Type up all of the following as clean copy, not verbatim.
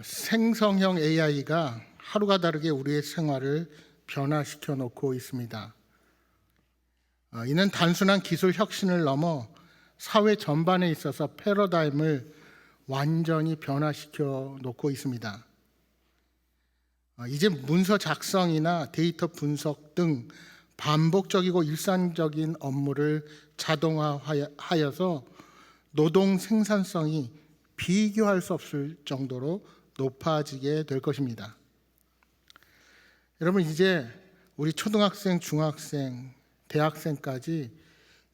생성형 AI가 하루가 다르게 우리의 생활을 변화시켜 놓고 있습니다. 이는 단순한 기술 혁신을 넘어 사회 전반에 있어서 패러다임을 완전히 변화시켜 놓고 있습니다. 이제 문서 작성이나 데이터 분석 등 반복적이고 일상적인 업무를 자동화하여서 노동 생산성이 비교할 수 없을 정도로 높아지게 될 것입니다. 여러분, 이제 우리 초등학생, 중학생, 대학생까지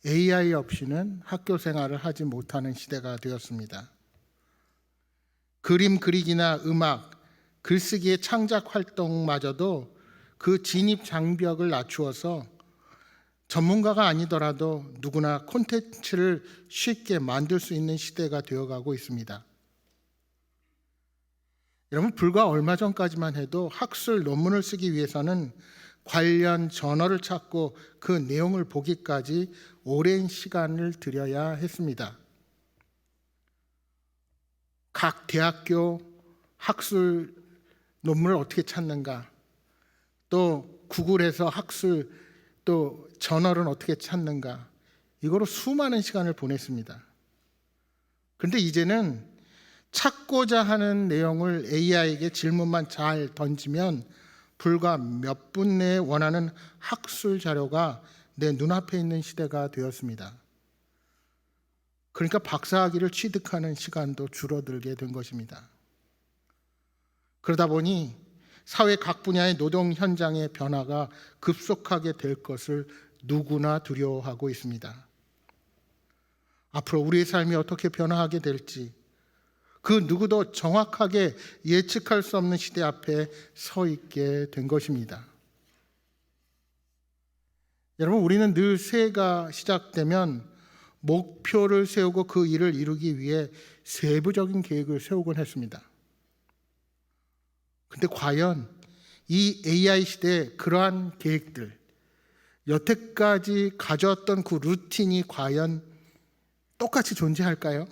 AI 없이는 학교 생활을 하지 못하는 시대가 되었습니다. 그림 그리기나 음악, 글쓰기의 창작 활동마저도 그 진입 장벽을 낮추어서 전문가가 아니더라도 누구나 콘텐츠를 쉽게 만들 수 있는 시대가 되어가고 있습니다. 여러분, 불과 얼마 전까지만 해도 학술 논문을 쓰기 위해서는 관련 저널을 찾고 그 내용을 보기까지 오랜 시간을 들여야 했습니다. 각 대학교 학술 논문을 어떻게 찾는가, 또 구글에서 학술 또 저널은 어떻게 찾는가, 이거로 수많은 시간을 보냈습니다. 그런데 이제는 찾고자 하는 내용을 AI에게 질문만 잘 던지면 불과 몇 분 내에 원하는 학술 자료가 내 눈앞에 있는 시대가 되었습니다. 그러니까 박사학위를 취득하는 시간도 줄어들게 된 것입니다. 그러다 보니 사회 각 분야의 노동 현장의 변화가 급속하게 될 것을 누구나 두려워하고 있습니다. 앞으로 우리의 삶이 어떻게 변화하게 될지 그 누구도 정확하게 예측할 수 없는 시대 앞에 서 있게 된 것입니다. 여러분, 우리는 늘 새해가 시작되면 목표를 세우고 그 일을 이루기 위해 세부적인 계획을 세우곤 했습니다. 근데 과연 이 AI 시대의 그러한 계획들, 여태까지 가져왔던 그 루틴이 과연 똑같이 존재할까요?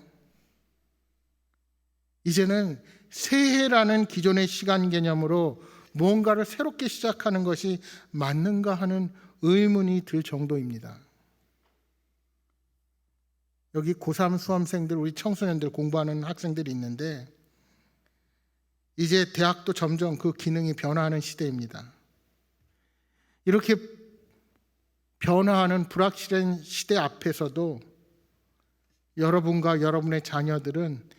이제는 새해라는 기존의 시간 개념으로 무언가를 새롭게 시작하는 것이 맞는가 하는 의문이 들 정도입니다. 여기 고3 수험생들, 우리 청소년들 공부하는 학생들이 있는데 이제 대학도 점점 그 기능이 변화하는 시대입니다. 이렇게 변화하는 불확실한 시대 앞에서도 여러분과 여러분의 자녀들은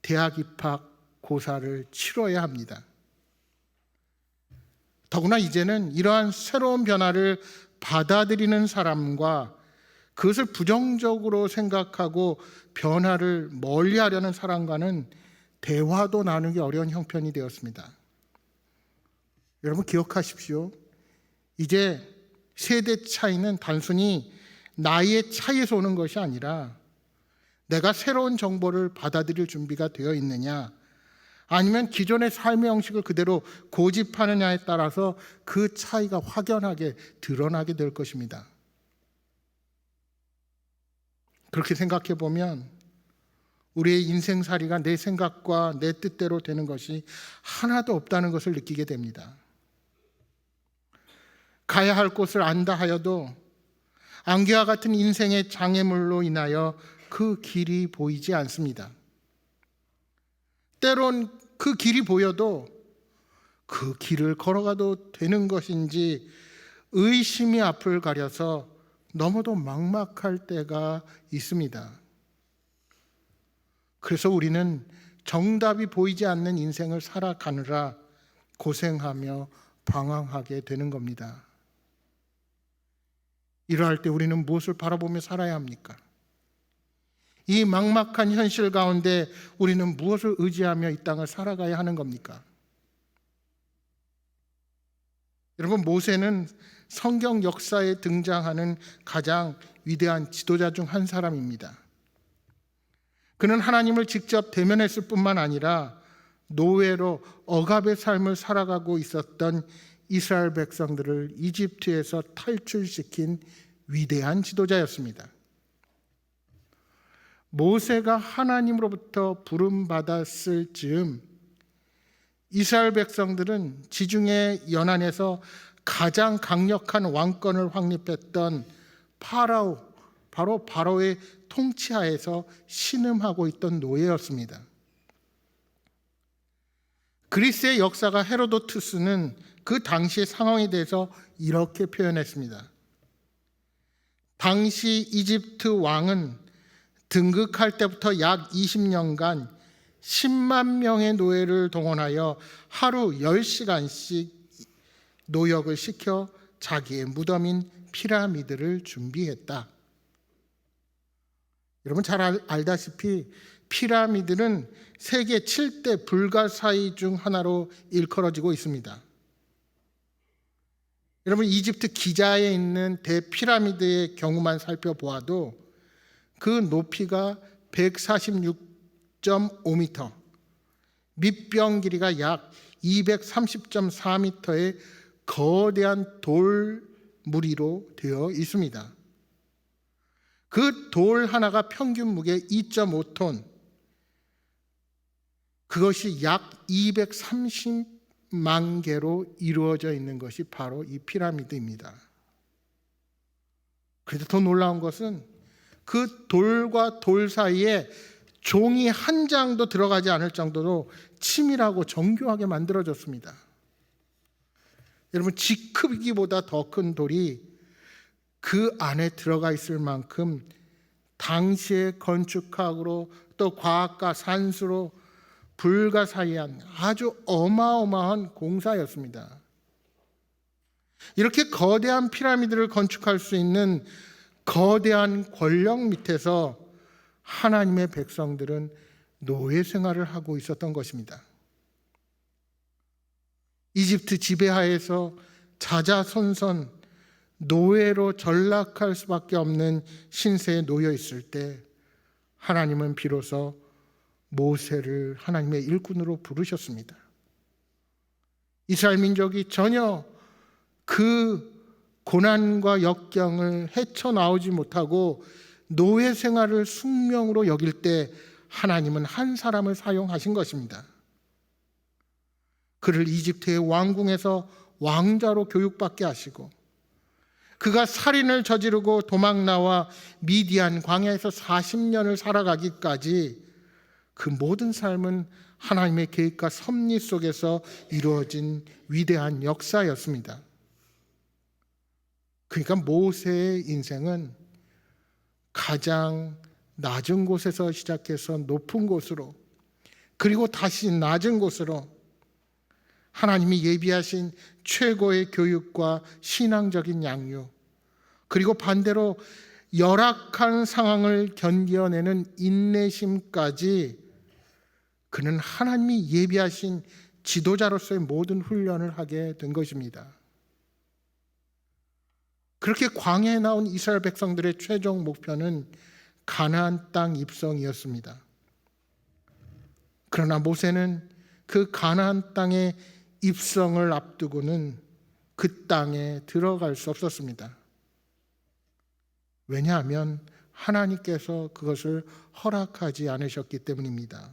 대학 입학 고사를 치러야 합니다. 더구나 이제는 이러한 새로운 변화를 받아들이는 사람과 그것을 부정적으로 생각하고 변화를 멀리하려는 사람과는 대화도 나누기 어려운 형편이 되었습니다. 여러분, 기억하십시오. 이제 세대 차이는 단순히 나이의 차이에서 오는 것이 아니라 내가 새로운 정보를 받아들일 준비가 되어 있느냐, 아니면 기존의 삶의 형식을 그대로 고집하느냐에 따라서 그 차이가 확연하게 드러나게 될 것입니다. 그렇게 생각해 보면 우리의 인생살이가 내 생각과 내 뜻대로 되는 것이 하나도 없다는 것을 느끼게 됩니다. 가야 할 곳을 안다 하여도 안개와 같은 인생의 장애물로 인하여 그 길이 보이지 않습니다. 때론 그 길이 보여도 그 길을 걸어가도 되는 것인지 의심이 앞을 가려서 너무도 막막할 때가 있습니다. 그래서 우리는 정답이 보이지 않는 인생을 살아가느라 고생하며 방황하게 되는 겁니다. 이러할 때 우리는 무엇을 바라보며 살아야 합니까? 이 막막한 현실 가운데 우리는 무엇을 의지하며 이 땅을 살아가야 하는 겁니까? 여러분, 모세는 성경 역사에 등장하는 가장 위대한 지도자 중 한 사람입니다. 그는 하나님을 직접 대면했을 뿐만 아니라 노예로 억압의 삶을 살아가고 있었던 이스라엘 백성들을 이집트에서 탈출시킨 위대한 지도자였습니다. 모세가 하나님으로부터 부름받았을 즈음 이스라엘 백성들은 지중해 연안에서 가장 강력한 왕권을 확립했던 바로 바로의 통치하에서 신음하고 있던 노예였습니다. 그리스의 역사가 헤로도투스는 그 당시의 상황에 대해서 이렇게 표현했습니다. 당시 이집트 왕은 등극할 때부터 약 20년간 10만 명의 노예를 동원하여 하루 10시간씩 노역을 시켜 자기의 무덤인 피라미드를 준비했다. 여러분 잘 알다시피 피라미드는 세계 7대 불가사의 중 하나로 일컬어지고 있습니다. 여러분 이집트 기자에 있는 대피라미드의 경우만 살펴보아도 그 높이가 146.5m, 밑병 길이가 약 230.4m의 거대한 돌 무리로 되어 있습니다. 그 돌 하나가 평균 무게 2.5톤, 그것이 약 230만 개로 이루어져 있는 것이 바로 이 피라미드입니다. 그래도 더 놀라운 것은 그 돌과 돌 사이에 종이 한 장도 들어가지 않을 정도로 치밀하고 정교하게 만들어졌습니다. 여러분 지 크기보다 더 큰 돌이 그 안에 들어가 있을 만큼 당시의 건축학으로 또 과학과 산수로 불가사의한 아주 어마어마한 공사였습니다. 이렇게 거대한 피라미드를 건축할 수 있는 거대한 권력 밑에서 하나님의 백성들은 노예 생활을 하고 있었던 것입니다. 이집트 지배하에서 자자손손 노예로 전락할 수밖에 없는 신세에 놓여 있을 때 하나님은 비로소 모세를 하나님의 일꾼으로 부르셨습니다. 이스라엘 민족이 전혀 그 고난과 역경을 헤쳐나오지 못하고 노예 생활을 숙명으로 여길 때 하나님은 한 사람을 사용하신 것입니다. 그를 이집트의 왕궁에서 왕자로 교육받게 하시고 그가 살인을 저지르고 도망 나와 미디안 광야에서 40년을 살아가기까지 그 모든 삶은 하나님의 계획과 섭리 속에서 이루어진 위대한 역사였습니다. 그러니까 모세의 인생은 가장 낮은 곳에서 시작해서 높은 곳으로 그리고 다시 낮은 곳으로 하나님이 예비하신 최고의 교육과 신앙적인 양육, 그리고 반대로 열악한 상황을 견뎌내는 인내심까지 그는 하나님이 예비하신 지도자로서의 모든 훈련을 하게 된 것입니다. 그렇게 광야에 나온 이스라엘 백성들의 최종 목표는 가나안 땅 입성이었습니다. 그러나 모세는 그 가나안 땅의 입성을 앞두고는 그 땅에 들어갈 수 없었습니다. 왜냐하면 하나님께서 그것을 허락하지 않으셨기 때문입니다.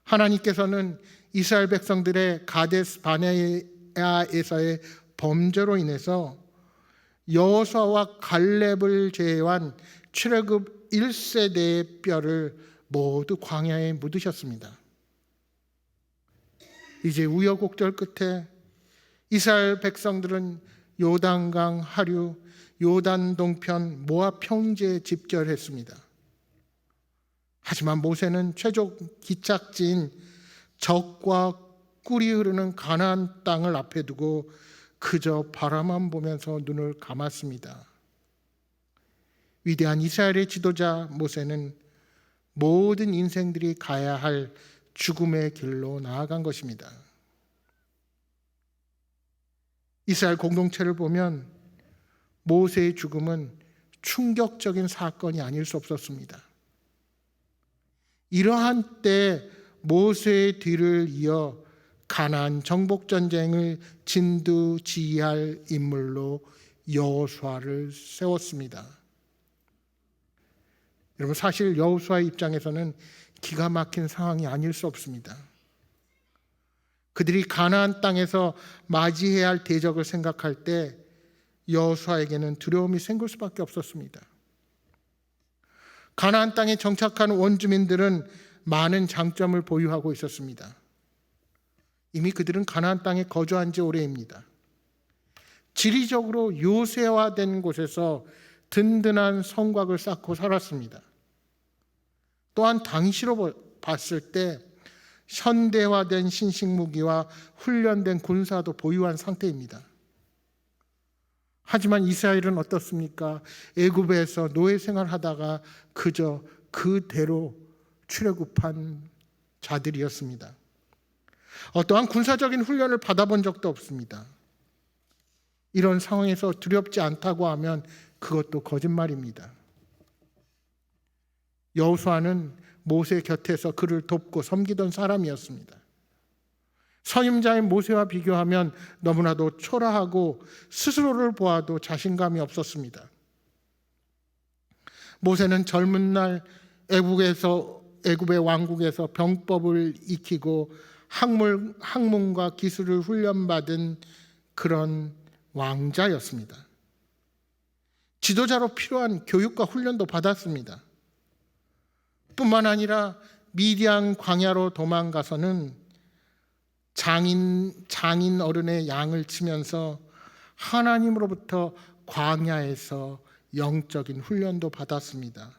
하나님께서는 이스라엘 백성들의 가데스 바네아에서의 범죄로 인해서 여호수아와 갈렙을 제외한 출애굽 1세대의 뼈를 모두 광야에 묻으셨습니다. 이제 우여곡절 끝에 이스라엘 백성들은 요단강 하류, 요단 동편 모압 평지에 집결했습니다. 하지만 모세는 최종 기착지인 적과 꿀이 흐르는 가나안 땅을 앞에 두고 그저 바라만 보면서 눈을 감았습니다. 위대한 이스라엘의 지도자 모세는 모든 인생들이 가야 할 죽음의 길로 나아간 것입니다. 이스라엘 공동체를 보면 모세의 죽음은 충격적인 사건이 아닐 수 없었습니다. 이러한 때 모세의 뒤를 이어 가나안 정복 전쟁을 진두지휘할 인물로 여호수아를 세웠습니다. 여러분 사실 여호수아의 입장에서는 기가 막힌 상황이 아닐 수 없습니다. 그들이 가나안 땅에서 맞이해야 할 대적을 생각할 때 여호수아에게는 두려움이 생길 수밖에 없었습니다. 가나안 땅에 정착한 원주민들은 많은 장점을 보유하고 있었습니다. 이미 그들은 가나안 땅에 거주한 지 오래입니다. 지리적으로 요새화된 곳에서 든든한 성곽을 쌓고 살았습니다. 또한 당시로 봤을 때 현대화된 신식 무기와 훈련된 군사도 보유한 상태입니다. 하지만 이스라엘은 어떻습니까? 애굽에서 노예 생활하다가 그저 그대로 출애굽한 자들이었습니다. 어떠한 군사적인 훈련을 받아본 적도 없습니다. 이런 상황에서 두렵지 않다고 하면 그것도 거짓말입니다. 여호수아는 모세 곁에서 그를 돕고 섬기던 사람이었습니다. 선임자인 모세와 비교하면 너무나도 초라하고 스스로를 보아도 자신감이 없었습니다. 모세는 젊은 날 애굽의 왕국에서 병법을 익히고 학문과 기술을 훈련받은 그런 왕자였습니다. 지도자로 필요한 교육과 훈련도 받았습니다. 뿐만 아니라 미디안 광야로 도망가서는 장인 어른의 양을 치면서 하나님으로부터 광야에서 영적인 훈련도 받았습니다.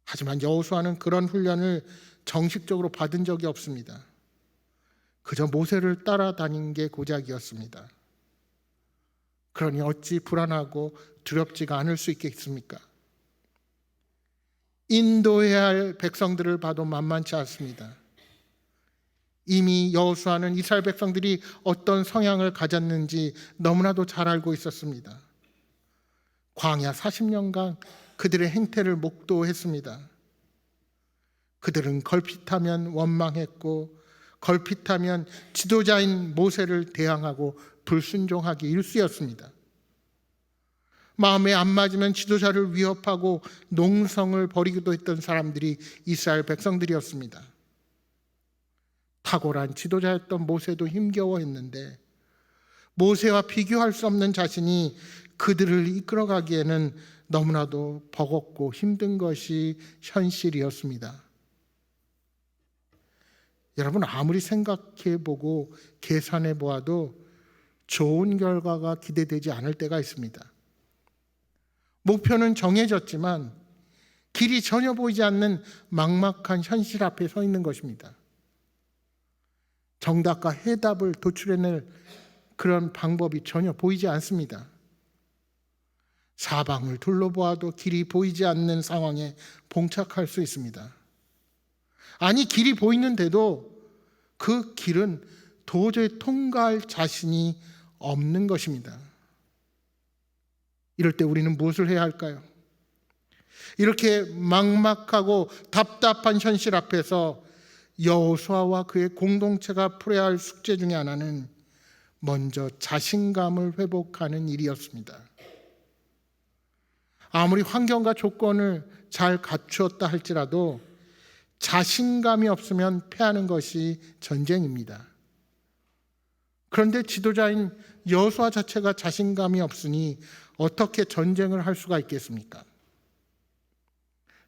하지만 여호수아는 그런 훈련을 정식적으로 받은 적이 없습니다. 그저 모세를 따라다닌 게 고작이었습니다. 그러니 어찌 불안하고 두렵지가 않을 수 있겠습니까? 인도해야 할 백성들을 봐도 만만치 않습니다. 이미 여호수아는 이스라엘 백성들이 어떤 성향을 가졌는지 너무나도 잘 알고 있었습니다. 광야 40년간 그들의 행태를 목도했습니다. 그들은 걸핏하면 원망했고 걸핏하면 지도자인 모세를 대항하고 불순종하기 일쑤였습니다. 마음에 안 맞으면 지도자를 위협하고 농성을 벌이기도 했던 사람들이 이스라엘 백성들이었습니다. 탁월한 지도자였던 모세도 힘겨워했는데 모세와 비교할 수 없는 자신이 그들을 이끌어가기에는 너무나도 버겁고 힘든 것이 현실이었습니다. 여러분, 아무리 생각해보고 계산해보아도 좋은 결과가 기대되지 않을 때가 있습니다. 목표는 정해졌지만 길이 전혀 보이지 않는 막막한 현실 앞에 서 있는 것입니다. 정답과 해답을 도출해낼 그런 방법이 전혀 보이지 않습니다. 사방을 둘러보아도 길이 보이지 않는 상황에 봉착할 수 있습니다. 아니, 길이 보이는데도 그 길은 도저히 통과할 자신이 없는 것입니다. 이럴 때 우리는 무엇을 해야 할까요? 이렇게 막막하고 답답한 현실 앞에서 여호수아와 그의 공동체가 풀어야 할 숙제 중에 하나는 먼저 자신감을 회복하는 일이었습니다. 아무리 환경과 조건을 잘 갖추었다 할지라도 자신감이 없으면 패하는 것이 전쟁입니다. 그런데 지도자인 여호수아 자체가 자신감이 없으니 어떻게 전쟁을 할 수가 있겠습니까?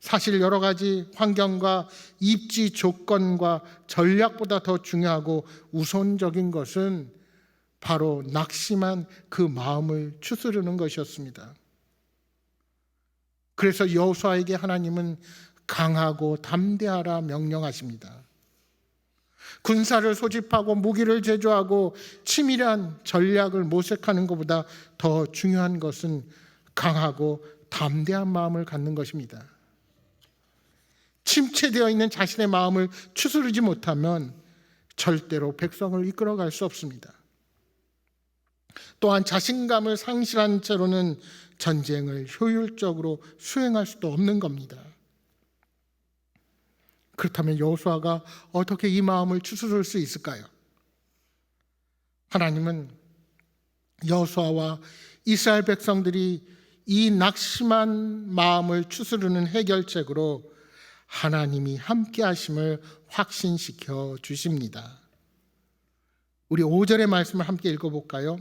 사실 여러 가지 환경과 입지 조건과 전략보다 더 중요하고 우선적인 것은 바로 낙심한 그 마음을 추스르는 것이었습니다. 그래서 여호수아에게 하나님은 강하고 담대하라 명령하십니다. 군사를 소집하고 무기를 제조하고 치밀한 전략을 모색하는 것보다 더 중요한 것은 강하고 담대한 마음을 갖는 것입니다. 침체되어 있는 자신의 마음을 추스르지 못하면 절대로 백성을 이끌어갈 수 없습니다. 또한 자신감을 상실한 채로는 전쟁을 효율적으로 수행할 수도 없는 겁니다. 그렇다면 여호수아가 어떻게 이 마음을 추스를 수 있을까요? 하나님은 여호수아와 이스라엘 백성들이 이 낙심한 마음을 추스르는 해결책으로 하나님이 함께 하심을 확신시켜 주십니다. 우리 5절의 말씀을 함께 읽어볼까요?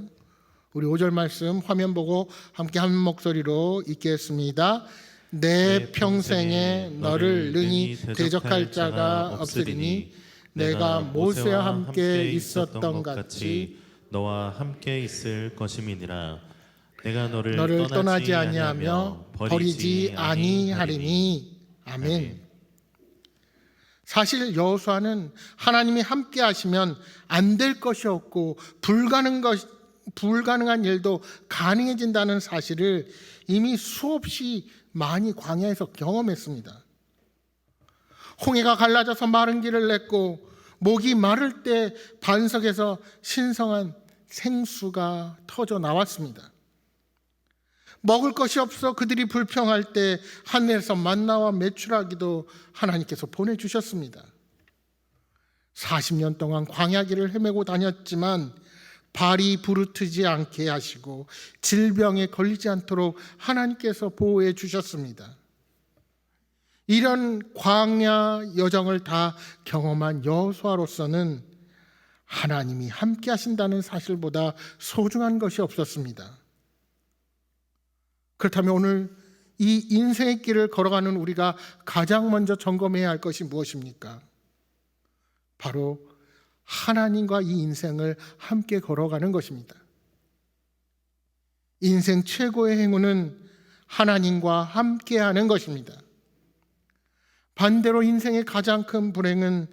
우리 5절 말씀 화면 보고 함께 한 목소리로 읽겠습니다. 내 평생에 너를 능히 대적할 자가 없으리니 내가 모세와 함께 있었던 것 같이 너와 함께 있을 것임이니라. 내가 너를 떠나지 아니하며 버리지 아니하리니. 아멘. 사실 여호수아는 하나님이 함께 하시면 안 될 것이 없고 불가능한 일도 가능해진다는 사실을 이미 수없이 많이 광야에서 경험했습니다. 홍해가 갈라져서 마른 길을 냈고 목이 마를 때 반석에서 신성한 생수가 터져 나왔습니다. 먹을 것이 없어 그들이 불평할 때 하늘에서 만나와 메추라기도 하나님께서 보내주셨습니다. 40년 동안 광야길을 헤매고 다녔지만 발이 부르트지 않게 하시고 질병에 걸리지 않도록 하나님께서 보호해 주셨습니다. 이런 광야 여정을 다 경험한 여호수아로서는 하나님이 함께 하신다는 사실보다 소중한 것이 없었습니다. 그렇다면 오늘 이 인생의 길을 걸어가는 우리가 가장 먼저 점검해야 할 것이 무엇입니까? 바로 하나님과 이 인생을 함께 걸어가는 것입니다. 인생 최고의 행운은 하나님과 함께하는 것입니다. 반대로 인생의 가장 큰 불행은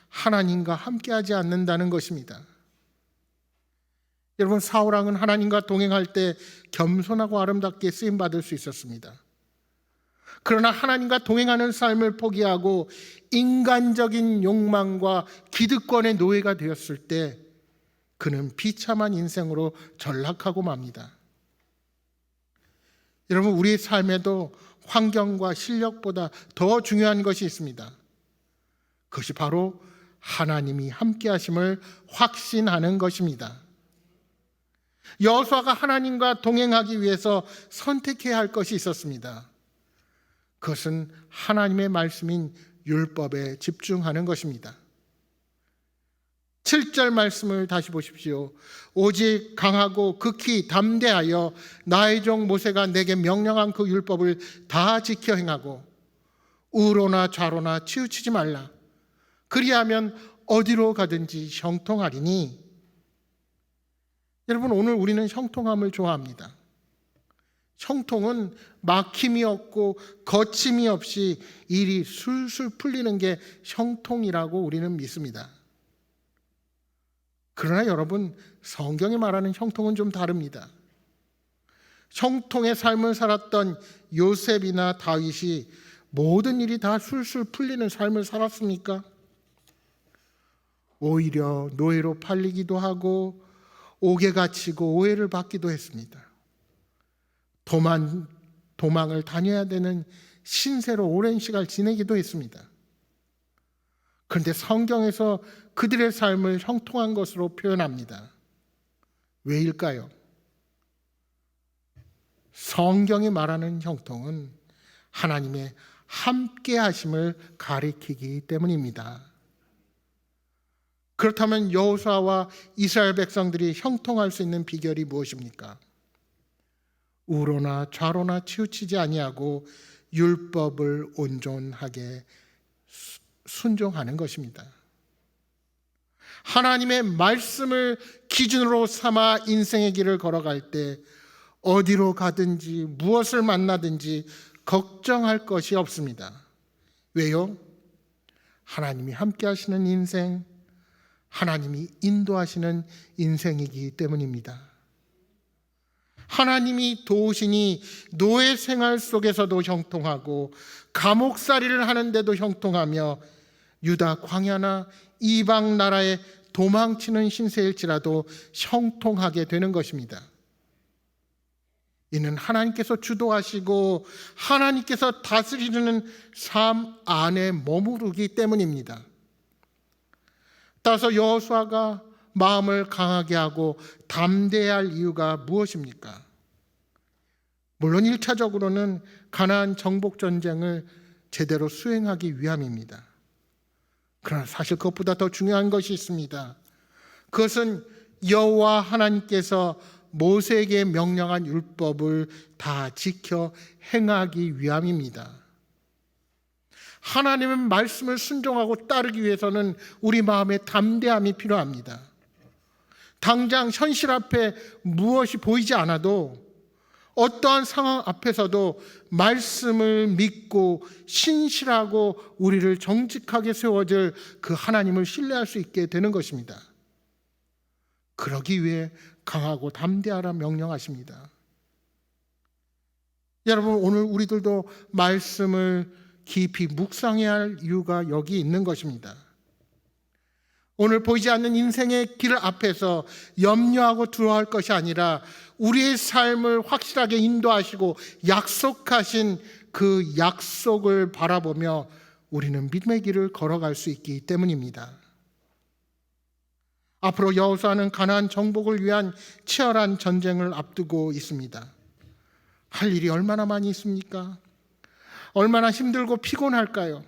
하나님과 함께하지 않는다는 것입니다. 여러분, 사울왕은 하나님과 동행할 때 겸손하고 아름답게 쓰임받을 수 있었습니다. 그러나 하나님과 동행하는 삶을 포기하고 인간적인 욕망과 기득권의 노예가 되었을 때 그는 비참한 인생으로 전락하고 맙니다. 여러분, 우리의 삶에도 환경과 실력보다 더 중요한 것이 있습니다. 그것이 바로 하나님이 함께 하심을 확신하는 것입니다. 여호수아가 하나님과 동행하기 위해서 선택해야 할 것이 있었습니다. 그것은 하나님의 말씀인 율법에 집중하는 것입니다. 7절 말씀을 다시 보십시오. 오직 강하고 극히 담대하여 나의 종 모세가 내게 명령한 그 율법을 다 지켜 행하고 우로나 좌로나 치우치지 말라. 그리하면 어디로 가든지 형통하리니. 여러분, 오늘 우리는 형통함을 좋아합니다. 형통은 막힘이 없고 거침이 없이 일이 술술 풀리는 게 형통이라고 우리는 믿습니다. 그러나 여러분, 성경이 말하는 형통은 좀 다릅니다. 형통의 삶을 살았던 요셉이나 다윗이 모든 일이 다 술술 풀리는 삶을 살았습니까? 오히려 노예로 팔리기도 하고 옥에 갇히고 오해를 받기도 했습니다. 도망을 다녀야 되는 신세로 오랜 시간을 지내기도 했습니다. 그런데 성경에서 그들의 삶을 형통한 것으로 표현합니다. 왜일까요? 성경이 말하는 형통은 하나님의 함께 하심을 가리키기 때문입니다. 그렇다면 여호수아와 이스라엘 백성들이 형통할 수 있는 비결이 무엇입니까? 우로나 좌로나 치우치지 아니하고 율법을 온전하게 순종하는 것입니다. 하나님의 말씀을 기준으로 삼아 인생의 길을 걸어갈 때 어디로 가든지 무엇을 만나든지 걱정할 것이 없습니다. 왜요? 하나님이 함께 하시는 인생, 하나님이 인도하시는 인생이기 때문입니다. 하나님이 도우시니 노예 생활 속에서도 형통하고 감옥살이를 하는데도 형통하며 유다 광야나 이방 나라에 도망치는 신세일지라도 형통하게 되는 것입니다. 이는 하나님께서 주도하시고 하나님께서 다스리는 삶 안에 머무르기 때문입니다. 따라서 여호수아가 마음을 강하게 하고 담대해야 할 이유가 무엇입니까? 물론 1차적으로는 가나안 정복 전쟁을 제대로 수행하기 위함입니다. 그러나 사실 그것보다 더 중요한 것이 있습니다. 그것은 여호와 하나님께서 모세에게 명령한 율법을 다 지켜 행하기 위함입니다. 하나님의 말씀을 순종하고 따르기 위해서는 우리 마음에 담대함이 필요합니다. 당장 현실 앞에 무엇이 보이지 않아도 어떠한 상황 앞에서도 말씀을 믿고 신실하고 우리를 정직하게 세워줄 그 하나님을 신뢰할 수 있게 되는 것입니다. 그러기 위해 강하고 담대하라 명령하십니다. 여러분, 오늘 우리들도 말씀을 깊이 묵상해야 할 이유가 여기 있는 것입니다. 오늘 보이지 않는 인생의 길 앞에서 염려하고 두려워할 것이 아니라 우리의 삶을 확실하게 인도하시고 약속하신 그 약속을 바라보며 우리는 믿음의 길을 걸어갈 수 있기 때문입니다. 앞으로 여호수아는 가나안 정복을 위한 치열한 전쟁을 앞두고 있습니다. 할 일이 얼마나 많이 있습니까? 얼마나 힘들고 피곤할까요?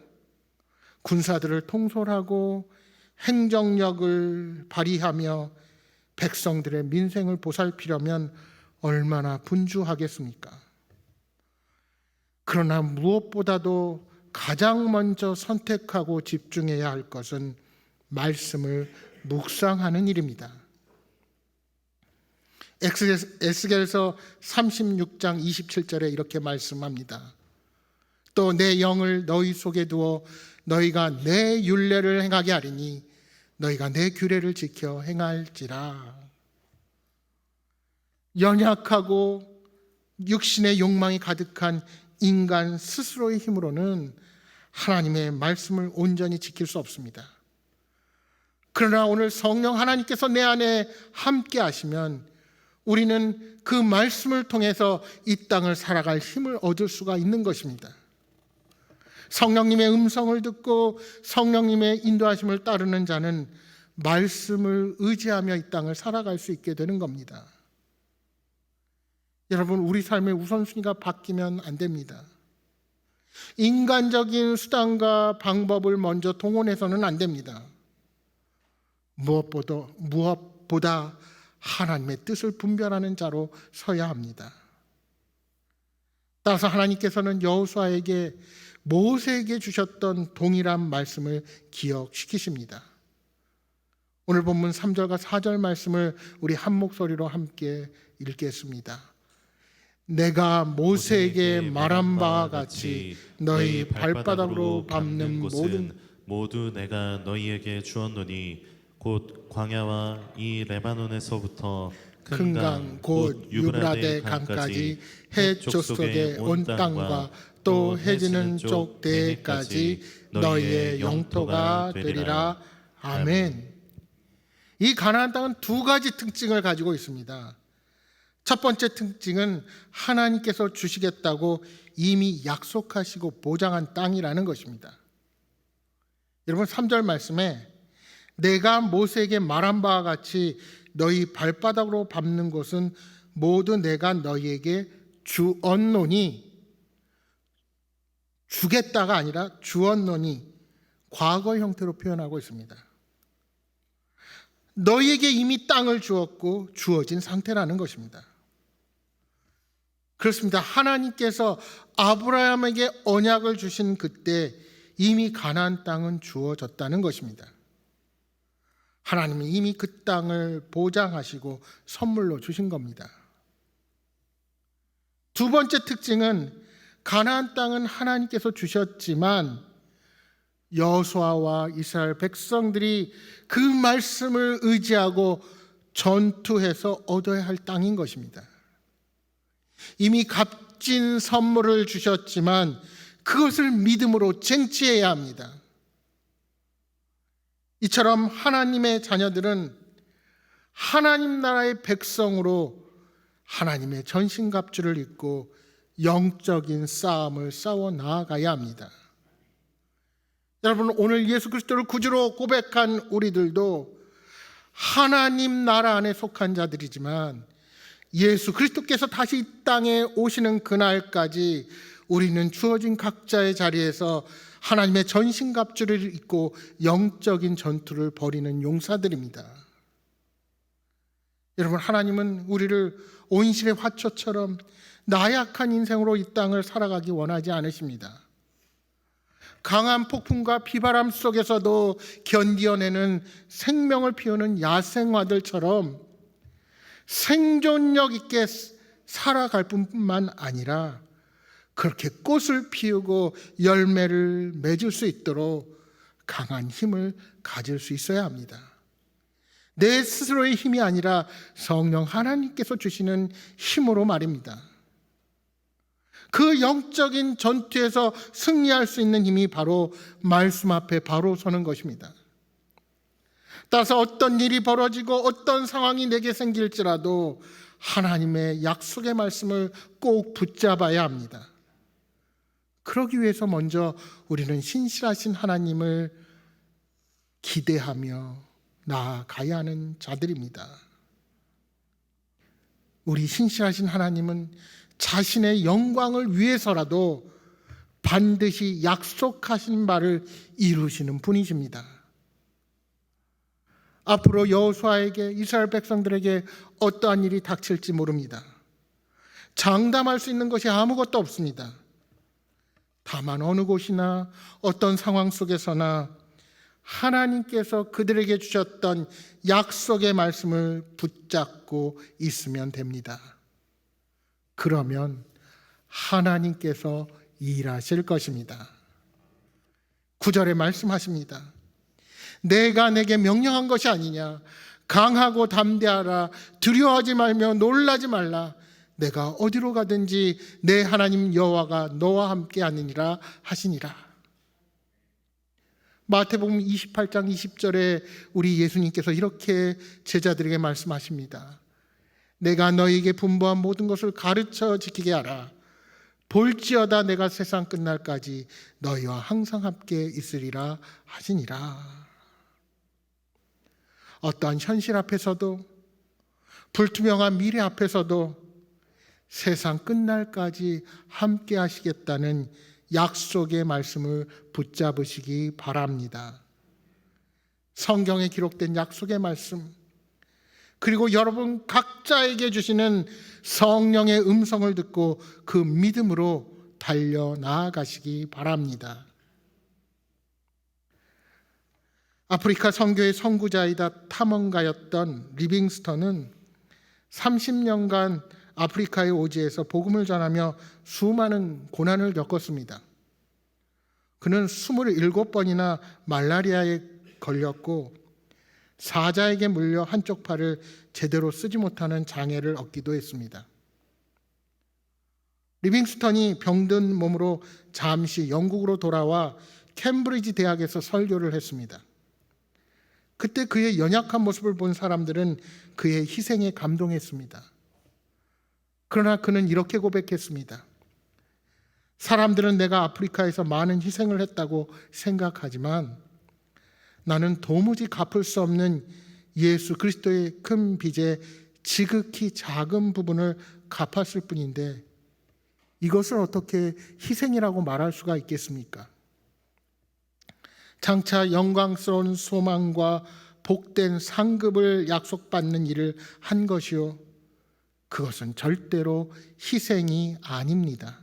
군사들을 통솔하고 행정력을 발휘하며 백성들의 민생을 보살피려면 얼마나 분주하겠습니까? 그러나 무엇보다도 가장 먼저 선택하고 집중해야 할 것은 말씀을 묵상하는 일입니다. 에스겔서 36장 27절에 이렇게 말씀합니다. 또 내 영을 너희 속에 두어 너희가 내 율례를 행하게 하리니 너희가 내 규례를 지켜 행할지라. 연약하고 육신의 욕망이 가득한 인간 스스로의 힘으로는 하나님의 말씀을 온전히 지킬 수 없습니다. 그러나 오늘 성령 하나님께서 내 안에 함께 하시면 우리는 그 말씀을 통해서 이 땅을 살아갈 힘을 얻을 수가 있는 것입니다. 성령님의 음성을 듣고 성령님의 인도하심을 따르는 자는 말씀을 의지하며 이 땅을 살아갈 수 있게 되는 겁니다. 여러분, 우리 삶의 우선순위가 바뀌면 안 됩니다. 인간적인 수단과 방법을 먼저 동원해서는 안 됩니다. 무엇보다 하나님의 뜻을 분별하는 자로 서야 합니다. 따라서 하나님께서는 여호수아에게 모세에게 주셨던 동일한 말씀을 기억시키십니다. 오늘 본문 3절과 4절 말씀을 우리 한 목소리로 함께 읽겠습니다. 내가 모세에게 말한 바와 같이 너희 발바닥으로 밟는 모두 내가 너희에게 주었노니 곧 광야와 이 레바논에서부터 큰 강 곧 유브라데 강까지 해쪽 속에 온 땅과 또 해지는 쪽 대해까지 너희의 영토가 되리라. 아멘. 이 가나안 땅은 두 가지 특징을 가지고 있습니다. 첫 번째 특징은 하나님께서 주시겠다고 이미 약속하시고 보장한 땅이라는 것입니다. 여러분, 3절 말씀에 내가 모세에게 말한 바와 같이 너희 발바닥으로 밟는 곳은 모두 내가 너희에게 주었노니, 주겠다가 아니라 주었노니 과거 형태로 표현하고 있습니다. 너희에게 이미 땅을 주었고 주어진 상태라는 것입니다. 그렇습니다. 하나님께서 아브라함에게 언약을 주신 그때 이미 가나안 땅은 주어졌다는 것입니다. 하나님이 이미 그 땅을 보장하시고 선물로 주신 겁니다. 두 번째 특징은 가나안 땅은 하나님께서 주셨지만 여호수아와 이스라엘 백성들이 그 말씀을 의지하고 전투해서 얻어야 할 땅인 것입니다. 이미 값진 선물을 주셨지만 그것을 믿음으로 쟁취해야 합니다. 이처럼 하나님의 자녀들은 하나님 나라의 백성으로 하나님의 전신갑주를 입고 영적인 싸움을 싸워 나아가야 합니다. 여러분, 오늘 예수 그리스도를 구주로 고백한 우리들도 하나님 나라 안에 속한 자들이지만 예수 그리스도께서 다시 이 땅에 오시는 그날까지 우리는 주어진 각자의 자리에서 하나님의 전신갑주를 입고 영적인 전투를 벌이는 용사들입니다. 여러분, 하나님은 우리를 온실의 화초처럼 나약한 인생으로 이 땅을 살아가기 원하지 않으십니다. 강한 폭풍과 비바람 속에서도 견디어내는 생명을 피우는 야생화들처럼 생존력 있게 살아갈 뿐만 아니라 그렇게 꽃을 피우고 열매를 맺을 수 있도록 강한 힘을 가질 수 있어야 합니다. 내 스스로의 힘이 아니라 성령 하나님께서 주시는 힘으로 말입니다. 그 영적인 전투에서 승리할 수 있는 힘이 바로 말씀 앞에 바로 서는 것입니다. 따라서 어떤 일이 벌어지고 어떤 상황이 내게 생길지라도 하나님의 약속의 말씀을 꼭 붙잡아야 합니다. 그러기 위해서 먼저 우리는 신실하신 하나님을 기대하며 나아가야 하는 자들입니다. 우리 신실하신 하나님은 자신의 영광을 위해서라도 반드시 약속하신 바를 이루시는 분이십니다. 앞으로 여호수아에게, 이스라엘 백성들에게 어떠한 일이 닥칠지 모릅니다. 장담할 수 있는 것이 아무것도 없습니다. 다만 어느 곳이나 어떤 상황 속에서나 하나님께서 그들에게 주셨던 약속의 말씀을 붙잡고 있으면 됩니다. 그러면 하나님께서 일하실 것입니다. 9절에 말씀하십니다. 내가 내게 명령한 것이 아니냐. 강하고 담대하라. 두려워하지 말며 놀라지 말라. 내가 어디로 가든지 내 하나님 여호와가 너와 함께 하느니라 하시니라. 마태복음 28장 20절에 우리 예수님께서 이렇게 제자들에게 말씀하십니다. 내가 너희에게 분부한 모든 것을 가르쳐 지키게 하라. 볼지어다 내가 세상 끝날까지 너희와 항상 함께 있으리라 하시니라. 어떠한 현실 앞에서도, 불투명한 미래 앞에서도 세상 끝날까지 함께 하시겠다는 약속의 말씀을 붙잡으시기 바랍니다. 성경에 기록된 약속의 말씀, 그리고 여러분 각자에게 주시는 성령의 음성을 듣고 그 믿음으로 달려나아가시기 바랍니다. 아프리카 선교의 선구자이다 탐험가였던 리빙스턴은 30년간 아프리카의 오지에서 복음을 전하며 수많은 고난을 겪었습니다. 그는 27번이나 말라리아에 걸렸고 사자에게 물려 한쪽 팔을 제대로 쓰지 못하는 장애를 얻기도 했습니다. 리빙스턴이 병든 몸으로 잠시 영국으로 돌아와 캠브리지 대학에서 설교를 했습니다. 그때 그의 연약한 모습을 본 사람들은 그의 희생에 감동했습니다. 그러나 그는 이렇게 고백했습니다. 사람들은 내가 아프리카에서 많은 희생을 했다고 생각하지만 나는 도무지 갚을 수 없는 예수 그리스도의 큰 빚의 지극히 작은 부분을 갚았을 뿐인데 이것을 어떻게 희생이라고 말할 수가 있겠습니까? 장차 영광스러운 소망과 복된 상급을 약속받는 일을 한 것이요, 그것은 절대로 희생이 아닙니다.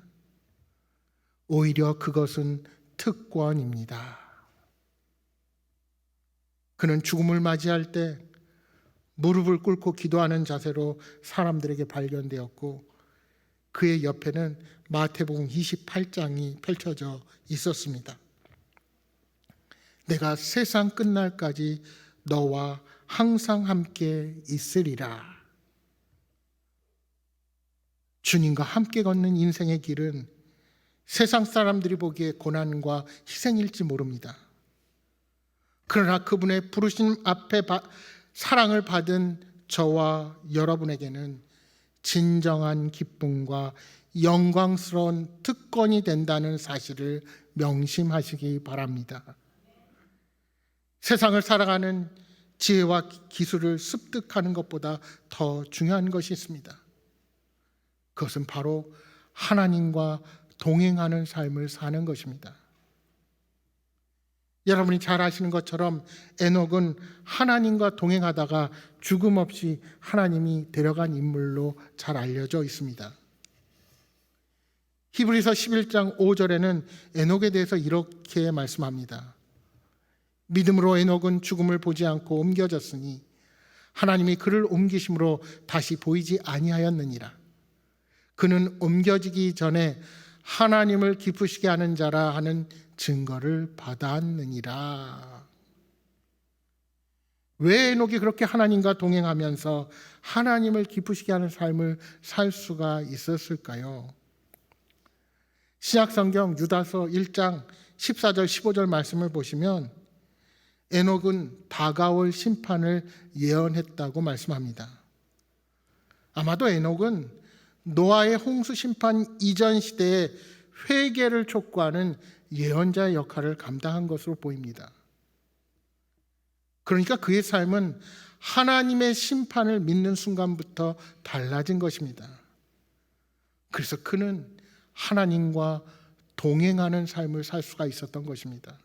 오히려 그것은 특권입니다. 그는 죽음을 맞이할 때 무릎을 꿇고 기도하는 자세로 사람들에게 발견되었고 그의 옆에는 마태복음 28장이 펼쳐져 있었습니다. 내가 세상 끝날까지 너와 항상 함께 있으리라. 주님과 함께 걷는 인생의 길은 세상 사람들이 보기에 고난과 희생일지 모릅니다. 그러나 그분의 부르심 앞에 사랑을 받은 저와 여러분에게는 진정한 기쁨과 영광스러운 특권이 된다는 사실을 명심하시기 바랍니다. 세상을 살아가는 지혜와 기술을 습득하는 것보다 더 중요한 것이 있습니다. 그것은 바로 하나님과 동행하는 삶을 사는 것입니다. 여러분이 잘 아시는 것처럼 에녹은 하나님과 동행하다가 죽음 없이 하나님이 데려간 인물로 잘 알려져 있습니다. 히브리서 11장 5절에는 에녹에 대해서 이렇게 말씀합니다. 믿음으로 에녹은 죽음을 보지 않고 옮겨졌으니 하나님이 그를 옮기심으로 다시 보이지 아니하였느니라. 그는 옮겨지기 전에 하나님을 기쁘시게 하는 자라 하는 증거를 받았느니라. 왜 에녹이 그렇게 하나님과 동행하면서 하나님을 기쁘시게 하는 삶을 살 수가 있었을까요? 신약성경 유다서 1장 14절 15절 말씀을 보시면 에녹은 다가올 심판을 예언했다고 말씀합니다. 아마도 에녹은 노아의 홍수 심판 이전 시대에 회개를 촉구하는 예언자의 역할을 감당한 것으로 보입니다. 그러니까 그의 삶은 하나님의 심판을 믿는 순간부터 달라진 것입니다. 그래서 그는 하나님과 동행하는 삶을 살 수가 있었던 것입니다.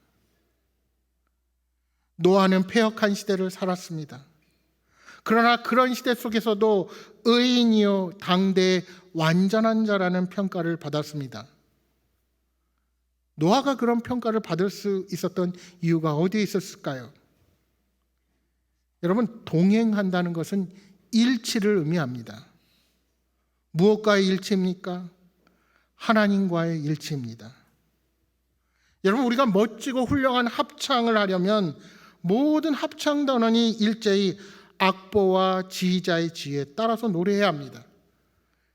노아는 패역한 시대를 살았습니다. 그러나 그런 시대 속에서도 의인이요 당대의 완전한 자라는 평가를 받았습니다. 노아가 그런 평가를 받을 수 있었던 이유가 어디에 있었을까요? 여러분, 동행한다는 것은 일치를 의미합니다. 무엇과의 일치입니까? 하나님과의 일치입니다. 여러분, 우리가 멋지고 훌륭한 합창을 하려면 모든 합창 단원이 일제히 악보와 지휘자의 지혜에 따라서 노래해야 합니다.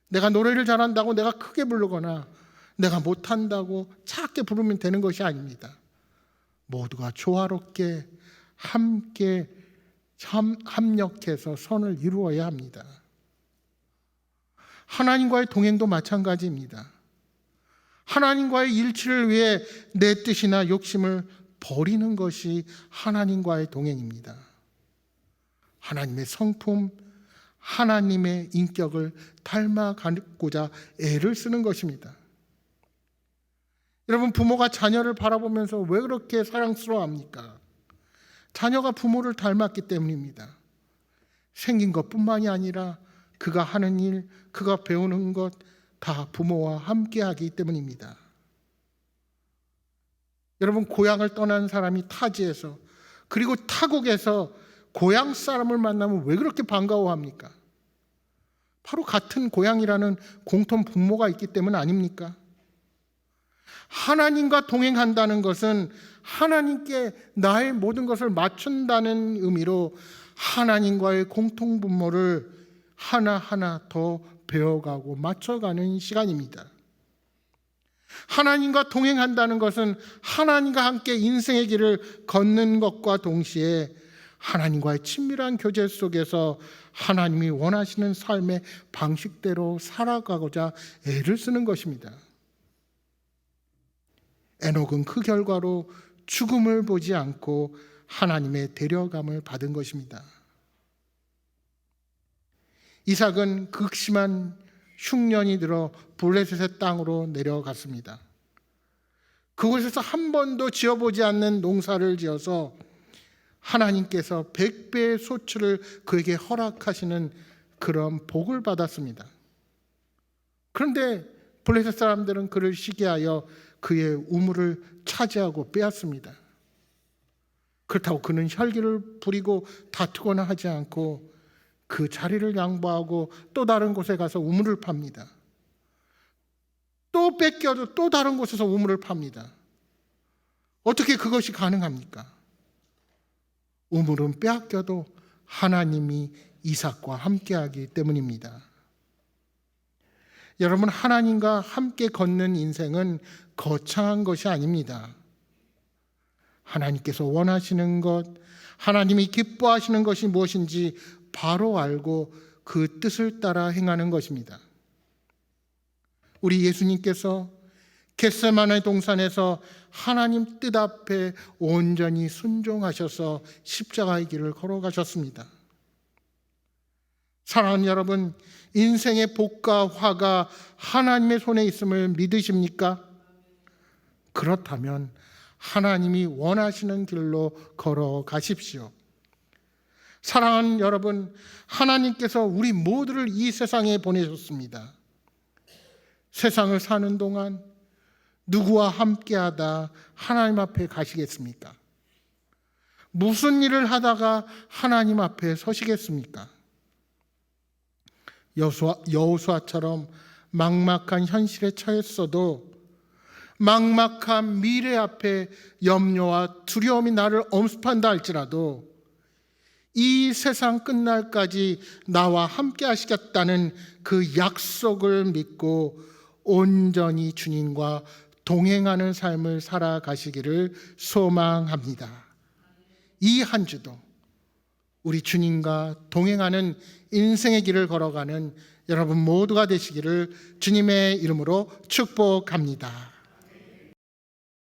내가 노래를 잘한다고 내가 크게 부르거나 내가 못한다고 작게 부르면 되는 것이 아닙니다. 모두가 조화롭게 함께 합력해서 선을 이루어야 합니다. 하나님과의 동행도 마찬가지입니다. 하나님과의 일치를 위해 내 뜻이나 욕심을 버리는 것이 하나님과의 동행입니다. 하나님의 성품, 하나님의 인격을 닮아가고자 애를 쓰는 것입니다. 여러분, 부모가 자녀를 바라보면서 왜 그렇게 사랑스러워합니까? 자녀가 부모를 닮았기 때문입니다. 생긴 것뿐만이 아니라 그가 하는 일, 그가 배우는 것 다 부모와 함께하기 때문입니다. 여러분, 고향을 떠난 사람이 타지에서 그리고 타국에서 고향 사람을 만나면 왜 그렇게 반가워합니까? 바로 같은 고향이라는 공통 분모가 있기 때문 아닙니까? 하나님과 동행한다는 것은 하나님께 나의 모든 것을 맞춘다는 의미로 하나님과의 공통 분모를 하나하나 더 배워가고 맞춰가는 시간입니다. 하나님과 동행한다는 것은 하나님과 함께 인생의 길을 걷는 것과 동시에 하나님과의 친밀한 교제 속에서 하나님이 원하시는 삶의 방식대로 살아가고자 애를 쓰는 것입니다. 에녹은 그 결과로 죽음을 보지 않고 하나님의 데려감을 받은 것입니다. 이삭은 극심한 흉년이 들어 블레셋의 땅으로 내려갔습니다. 그곳에서 한 번도 지어보지 않는 농사를 지어서 하나님께서 100배의 소출을 그에게 허락하시는 그런 복을 받았습니다. 그런데 블레셋 사람들은 그를 시기하여 그의 우물을 차지하고 빼앗습니다. 그렇다고 그는 혈기를 부리고 다투거나 하지 않고 그 자리를 양보하고 또 다른 곳에 가서 우물을 팝니다. 또 뺏겨도 또 다른 곳에서 우물을 팝니다. 어떻게 그것이 가능합니까? 우물은 빼앗겨도 하나님이 이삭과 함께하기 때문입니다. 여러분, 하나님과 함께 걷는 인생은 거창한 것이 아닙니다. 하나님께서 원하시는 것, 하나님이 기뻐하시는 것이 무엇인지 바로 알고 그 뜻을 따라 행하는 것입니다. 우리 예수님께서 겟세마네 동산에서 하나님 뜻 앞에 온전히 순종하셔서 십자가의 길을 걸어가셨습니다. 사랑하는 여러분, 인생의 복과 화가 하나님의 손에 있음을 믿으십니까? 그렇다면 하나님이 원하시는 길로 걸어가십시오. 사랑하는 여러분, 하나님께서 우리 모두를 이 세상에 보내셨습니다. 세상을 사는 동안 누구와 함께하다 하나님 앞에 가시겠습니까? 무슨 일을 하다가 하나님 앞에 서시겠습니까? 여호수아처럼 막막한 현실에 처했어도 막막한 미래 앞에 염려와 두려움이 나를 엄습한다 할지라도 이 세상 끝날까지 나와 함께 하시겠다는 그 약속을 믿고 온전히 주님과 동행하는 삶을 살아가시기를 소망합니다. 이 한 주도 우리 주님과 동행하는 인생의 길을 걸어가는 여러분 모두가 되시기를 주님의 이름으로 축복합니다.